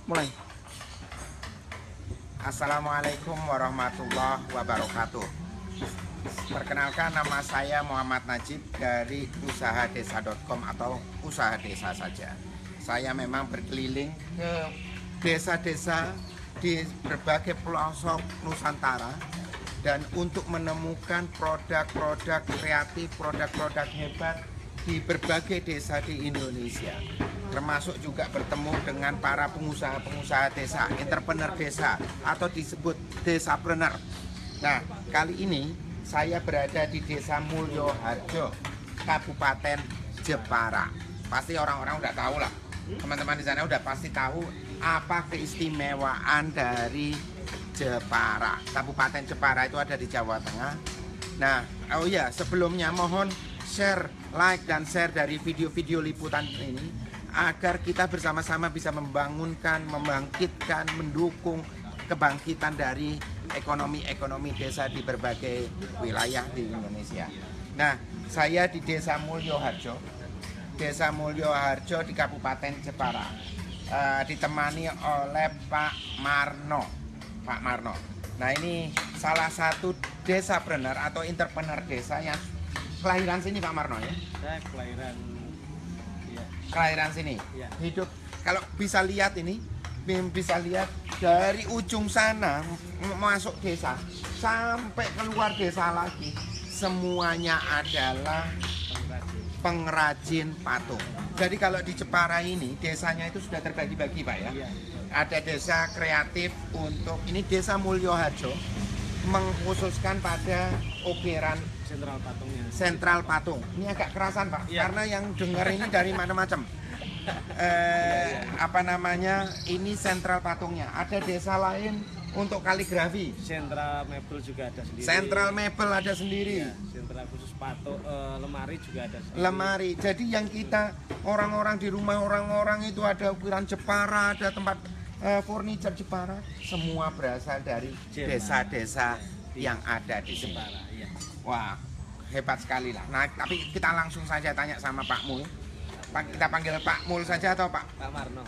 Mulai. Assalamualaikum warahmatullahi wabarakatuh. Perkenalkan, nama saya Muhammad Najib dari usahadesa.com atau usaha desa saja. Saya memang berkeliling ke desa-desa di berbagai pelosok Nusantara dan untuk menemukan produk-produk kreatif, produk-produk hebat di berbagai desa di Indonesia. Termasuk juga bertemu dengan para pengusaha-pengusaha desa, entrepreneur desa atau disebut desapreneur. Nah, kali ini saya berada di Desa Mulyoharjo, Kabupaten Jepara. Pasti orang-orang udah tahu lah. Teman-teman di sana udah pasti tahu apa keistimewaan dari Jepara. Kabupaten Jepara itu ada di Jawa Tengah. Nah, oh iya, sebelumnya mohon share, like, dan share dari video-video liputan ini agar kita bersama-sama bisa membangunkan, membangkitkan, mendukung kebangkitan dari ekonomi desa di berbagai wilayah di Indonesia. Nah, saya di Desa Mulyoharjo di Kabupaten Jepara, ditemani oleh Pak Marno. Nah, ini salah satu desapreneur atau entrepreneur desa yang kelahiran sini, Pak Marno ya? Saya Kelahiran sini. Ya. Hidup, kalau bisa lihat ini, bisa lihat dari ujung sana masuk desa sampai keluar desa lagi, semuanya adalah pengrajin patung. Jadi kalau di Jepara ini desanya itu sudah terbagi-bagi, Pak ya. Iya. Ada desa kreatif untuk ini Desa Mulyoharjo mengkhususkan pada ukiran sentral patung. Ini agak kerasan, Pak, iya, karena yang dengar ini dari macam-macam. Apa namanya? Ini sentral patungnya. Ada desa lain untuk kaligrafi. Sentral mebel juga ada sendiri. Sentral mebel ada sendiri. Ya, sentral khusus patung, lemari juga ada sendiri. Lemari. Jadi yang kita orang-orang di rumah orang-orang itu ada ukiran Jepara, ada tempat furniture Jepara, semua berasal dari desa-desa yang ada di sini. Jepara, ya. Wah, hebat sekali lah. Nah, tapi kita langsung saja tanya sama Pak Mul. Kita panggil Pak Mul saja atau Pak Marno?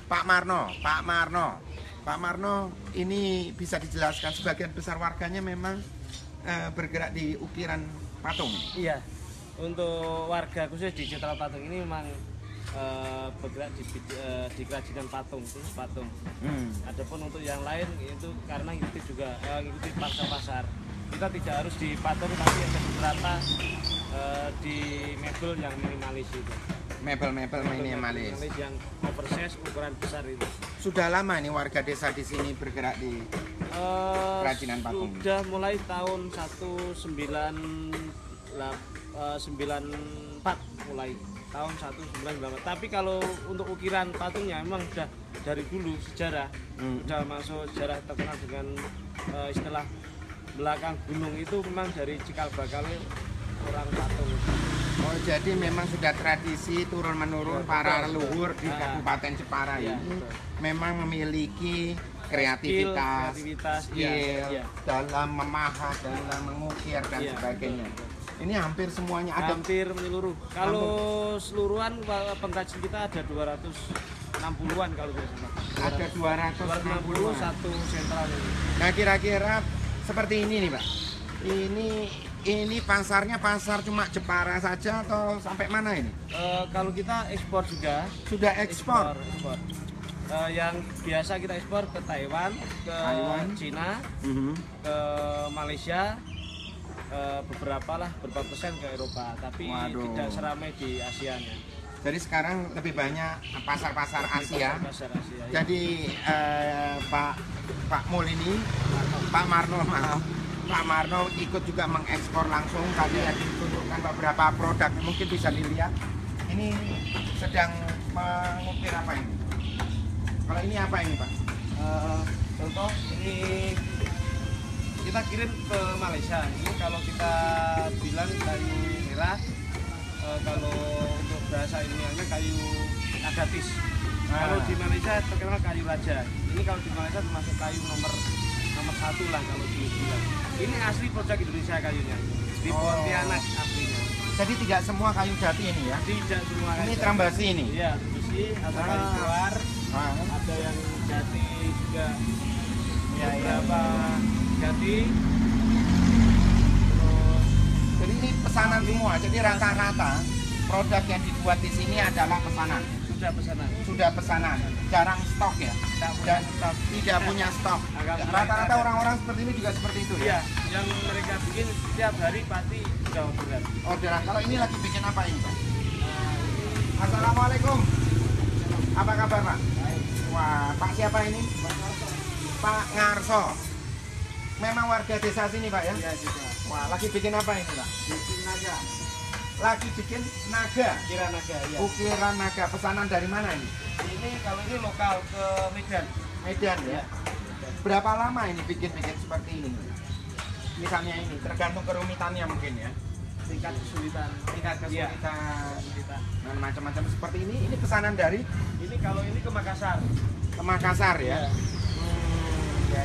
Pak Marno, ini bisa dijelaskan sebagian besar warganya memang bergerak di ukiran patung. Iya. Untuk warga khusus di sentral patung ini memang bergerak di kerajinan patung. Adapun untuk yang lain itu karena ngikuti pasar. Kita tidak harus di patung, tapi ada beberapa di mebel yang minimalis itu. Mebel minimalis yang oversize ukuran besar itu. Sudah lama ini warga desa di sini bergerak di kerajinan patung. Sudah mulai tahun 1994 mulai. Tahun 1994. Tapi kalau untuk ukiran patungnya memang sudah dari dulu sejarah. Sudah masuk sejarah terkenal dengan istilah belakang gunung itu memang dari cikal bakal orang patung. Oh, jadi memang sudah tradisi turun-menurun para leluhur di Kabupaten Jepara ya, ini memang memiliki kreativitas, skill dalam memahat, dalam mengukir dan sebagainya. Ini hampir semuanya ada. Hampir menyeluruh. Kalau seluruhan pengrajin kita ada 260-an kalau tidak salah. Ada 260 satu sentral ini. Nah, kira-kira seperti ini nih, Pak. Ini pasarnya pasar cuma Jepara saja atau sampai mana ini? Kalau kita ekspor juga. Sudah ekspor. Yang biasa kita ekspor ke Taiwan, ke Cina, ke Malaysia, beberapa persen ke Eropa, tapi tidak seramai di Asianya. Jadi sekarang lebih banyak pasar-pasar Asia. Jadi Pak Mul ini, Pak Marno ikut juga mengekspor langsung. Tadi ya ditunjukkan beberapa produk, mungkin bisa dilihat. Ini sedang mengukir apa ini? Kalau ini apa ini, Pak? Contoh ini kita kirim ke Malaysia. Ini kalau kita bilang kayu merah, kalau untuk bahasa ilmiahnya kayu agatis. Kalau di Malaysia terkenal kayu raja. Ini kalau di Malaysia termasuk kayu nomor 1 lah kalau dibilang. Ini asli produk Indonesia kayunya. Di Pontianak aslinya. Jadi tidak semua kayu jati ini ya? Tidak semua. Ini Trambasi ini? Iya, Trambasi, ada kayu keluar, ada yang Jati juga Ya, beberapa Jati. Terus Jadi ini pesanan semua. Jadi rata-rata produk yang dibuat di sini adalah pesanan. sudah pesanan. Sudah pesanan. Jarang stok ya. Dan tidak punya stok. Rata-rata orang-orang seperti ini juga seperti itu Iya, ya. yang mereka bikin setiap hari pasti sudah orderan. Orderan. Kalau ini lagi bikin apa ini, Pak? Nah, ini Assalamualaikum. Apa kabar, Pak? Wah, Pak siapa ini? Pak Ngarso. Memang warga desa sini, Pak ya? ya juga. Wah, lagi bikin apa ini, Pak? Bikin naga. Lagi bikin naga. Kira naga ya. Ukiran naga. Pesanan dari mana ini? Ini kalau ini lokal ke Medan. Medan ya. Berapa lama ini bikin-bikin seperti ini? Misalnya ini, tergantung kerumitannya mungkin ya. Tingkat kesulitan. Tingkat Iya. kesulitan dan macam-macam seperti ini. Ini pesanan dari Ini kalau ini ke Makassar. ke Makassar ya. Ya.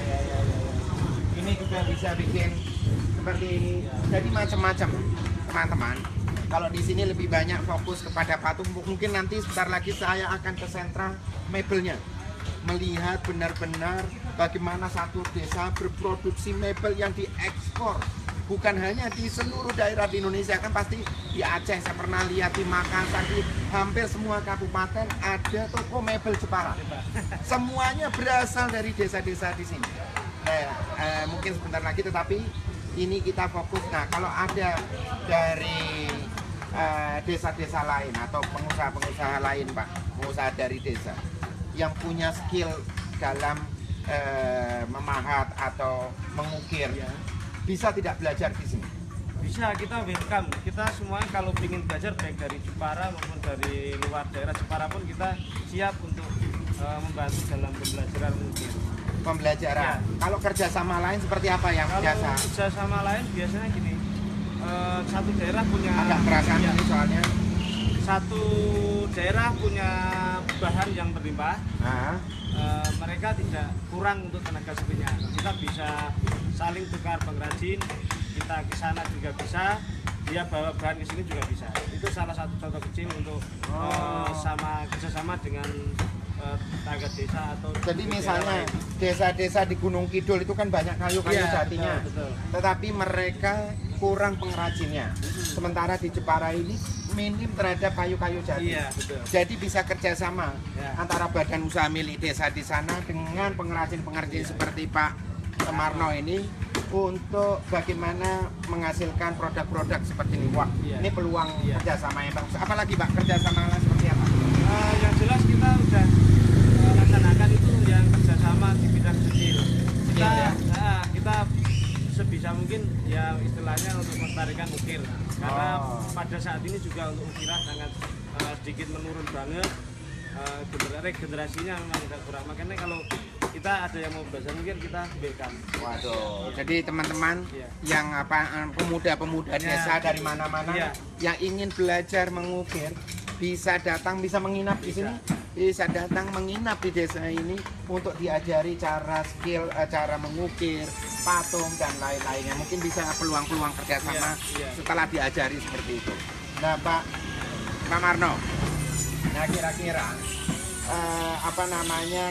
Ini juga bisa bikin seperti ini. Jadi macam-macam, teman-teman. Kalau di sini lebih banyak fokus kepada patung. Mungkin nanti sebentar lagi saya akan ke sentra mebelnya, melihat benar-benar bagaimana satu desa berproduksi mebel yang diekspor. Bukan hanya di seluruh daerah di Indonesia, kan pasti di Aceh saya pernah lihat, di Makassar, di hampir semua kabupaten ada toko mebel Jepara. Semuanya berasal dari desa-desa di sini. Nah, mungkin sebentar lagi, tetapi ini kita fokus. Nah, kalau ada dari desa-desa lain atau pengusaha-pengusaha lain, Pak, pengusaha dari desa yang punya skill dalam memahat atau mengukir, bisa tidak belajar di sini? Bisa, kita welcome. Kita semua kalau ingin belajar baik dari Jepara maupun dari luar daerah Jepara pun kita siap untuk membantu dalam pembelajaran mungkin. Pembelajaran. Ya. Kalau kerjasama lain seperti apa yang Kalau biasa? kerjasama lain biasanya gini, satu daerah punya Agak perasaan ya, ini soalnya. satu daerah punya bahan yang berlimpah. Nah, Mereka tidak kurang untuk tenaga sipilnya. Kita bisa saling tukar pengrajin, kita ke sana juga bisa, dia bawa bahan ke sini juga bisa. Itu salah satu contoh kecil untuk kerjasama dengan tetangga desa atau jadi daerah misalnya lain. desa-desa di Gunung Kidul itu kan banyak kayu-kayu Iya, jatinya, betul. tetapi mereka kurang pengrajinnya. Sementara di Jepara ini minim terhadap kayu-kayu jati. Iya, betul. Jadi bisa kerjasama Ya. antara badan usaha milik desa di sana dengan pengrajin-pengrajin seperti Pak Marno ini untuk bagaimana menghasilkan produk-produk seperti ini. Wah, Iya. ini peluang Iya. kerjasama yang bagus. Apalagi Pak, kerjasama lain seperti apa? Yang jelas kita udah laksanakan itu yang kerjasama di bidang kecil. Kita, Iya, kita sebisa mungkin ya istilahnya untuk melestarikan ukir. Karena pada saat ini juga untuk ukiran sangat sedikit menurun banget. Generasinya memang agak kurang. Makanya kalau kita ada yang mau belajar mungkin kita welcome. Waduh, jadi teman-teman Iya. yang pemuda-pemuda desa dari mana-mana Iya. yang ingin belajar mengukir bisa datang, bisa menginap di sini, bisa datang menginap di desa ini untuk diajari cara skill, cara mengukir patung dan lain-lainnya. Mungkin bisa peluang-peluang kerjasama Iya. setelah diajari seperti itu. Nah, Pak Marno, nah kira-kira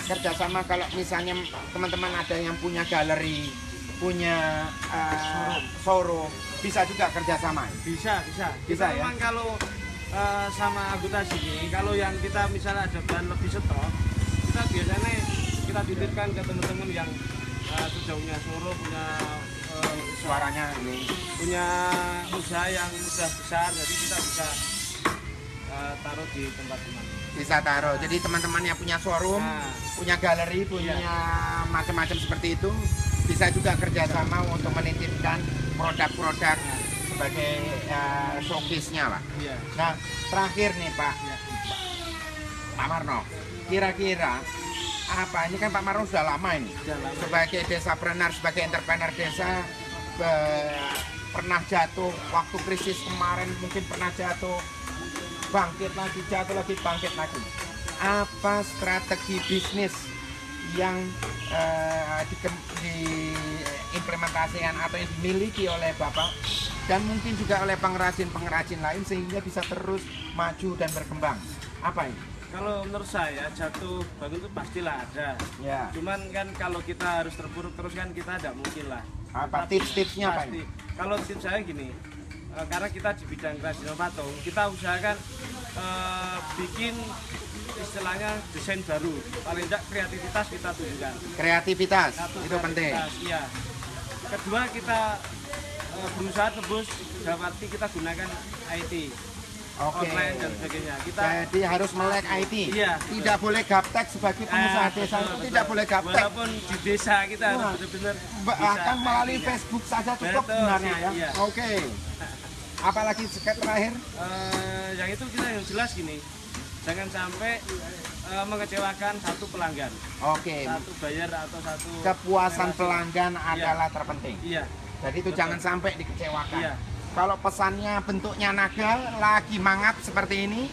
kerjasama kalau misalnya teman-teman ada yang punya galeri, punya showroom, bisa juga kerjasama. Bisa. Bisa, Kita ya? memang kalau sama anggota sini, kalau yang kita misalnya ada bahan lebih stok, kita biasanya kita titipkan ke teman-teman yang sudah punya showroom, punya Suaranya ini. punya usaha yang sudah besar, jadi kita bisa taruh di tempat-tempat. Bisa taruh. Jadi teman-teman yang punya showroom, Nah. punya galeri, punya macam-macam seperti itu, bisa juga kerjasama untuk menitipkan produk-produk sebagai showcase-nya lah. Iya. Nah, terakhir nih Pak, Iya. Pak Marno, kira-kira apa, ini kan Pak Marno sudah lama ini Sudah lama. sebagai desapreneur, sebagai entrepreneur desa, pernah jatuh waktu krisis kemarin, mungkin pernah jatuh, bangkit lagi, jatuh lagi, bangkit lagi. Apa strategi bisnis yang diimplementasikan atau yang dimiliki oleh Bapak dan mungkin juga oleh pengrajin-pengrajin lain sehingga bisa terus maju dan berkembang? Apa ini? Kalau menurut saya jatuh bangun itu pastilah ada. Ya. Cuman kan kalau kita harus terpuruk terus kan kita tidak mungkin lah. Apa Tapi tips-tipsnya apa pasti. ini? Kalau tips saya gini, karena kita di bidang kerajinan patung, kita usahakan bikin istilahnya desain baru. Paling tidak kreativitas kita tunjukkan. Kreativitas Satu, itu penting. kreativitas, iya. Kedua kita berusaha tebus, dalam arti kita gunakan IT. Oke. Online dan sebagainya. Kita Jadi harus melek IT. Iya, tidak boleh gaptek sebagai pengusaha desa betul, itu betul. tidak boleh gaptek. Walaupun di desa kita harus Wah. benar-benar Bahkan bisa melalui IT-nya. Facebook saja cukup Betul, sebenarnya ya. iya. Oke. Apalagi terakhir? Yang itu kita yang jelas gini, jangan sampai mengecewakan satu pelanggan, Oke. satu bayar atau satu Kepuasan relasi. pelanggan Iya. adalah terpenting. Iya, Jadi itu Betul. jangan sampai dikecewakan. Iya. Kalau pesannya bentuknya naga, lagi mangat seperti ini,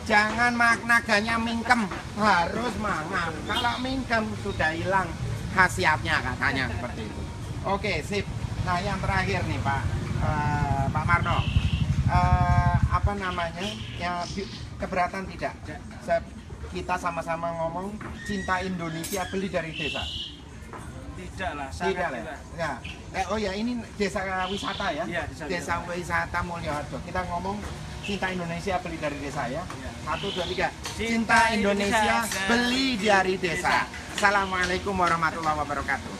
jangan naganya mingkem, harus mangat. Kalau mingkem sudah hilang khasiatnya katanya seperti itu. Oke, sip. Nah yang terakhir nih Pak Marno, apa namanya? Ya keberatan tidak? Kita sama-sama ngomong cinta Indonesia beli dari desa. tidak lah, Tidak sangat lah. tidak. Ya. Oh ya, ini desa wisata ya? Iya, Desa wisata Mulyoharjo. Kita ngomong cinta Indonesia beli dari desa ya. Iya. 1, 2, 3. Cinta Cinta Indonesia Indonesia beli dari desa. desa. Assalamualaikum warahmatullahi wabarakatuh.